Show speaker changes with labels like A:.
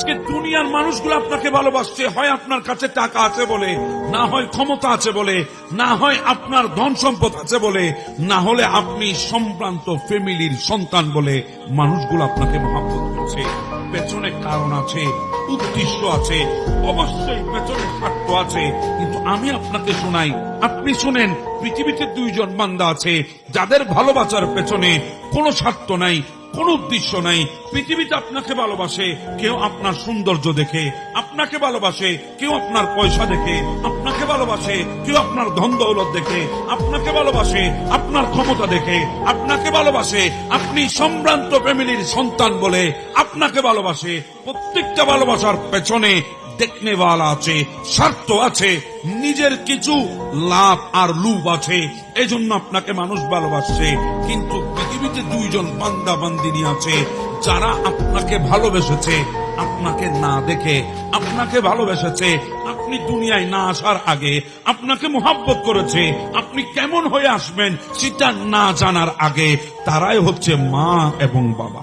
A: আজকে দুনিয়ার মানুষগুলো আপনাকে ভালোবাসছে, হয় আপনার কাছে টাকা আছে বলে, না হয় ক্ষমতা আছে বলে, না হয় আপনার ধন সম্পদ আছে বলে, না হলে আপনি সম্ভ্রান্ত ফ্যামিলির সন্তান বলে মানুষগুলো আপনাকে মহব্বত করছে। পেছনে কারণ আছে, উদ্দেশ্য আছে, অবশ্যই পেছনে স্বার্থ আছে। কিন্তু আমি আপনাকে শোনাই, আপনি শুনেন, পৃথিবীতে দুইজন বান্দা আছে যাদের ভালোবাসার পেছনে কোনো স্বার্থ নাই, কোন উদ্দেশ্য নাই। পৃথিবীতে আপনাকে ভালোবাসে কেউ আপনার সৌন্দর্য দেখে, আপনাকে ভালোবাসে কেউ আপনার পয়সা দেখে, আপনাকে ভালোবাসে কেউ আপনার ধন দৌলত দেখে, আপনাকে ভালোবাসে আপনার ক্ষমতা দেখে, আপনাকে ভালোবাসে আপনি সম্ভ্রান্ত ফ্যামিলির সন্তান বলে আপনাকে ভালোবাসে। প্রত্যেকটা ভালোবাসার পেছনে দেখনেওয়ালা আছে, স্বার্থ আছে, নিজের কিছু লাভ আর লুভ আছে, এজন্য আপনাকে মানুষ ভালোবাসছে। কিন্তু পৃথিবীতে দুইজন বান্দা বান্দিনী আছে যারা আপনাকে ভালোবেসেছে আপনাকে না দেখে, আপনাকে ভালোবেসেছে আপনি দুনিয়ায় না আসার আগে, আপনাকে মোহাব্বত করেছে আপনি কেমন হয়ে আসবেন সেটা না জানার আগে। তারাই হচ্ছে মা এবং বাবা।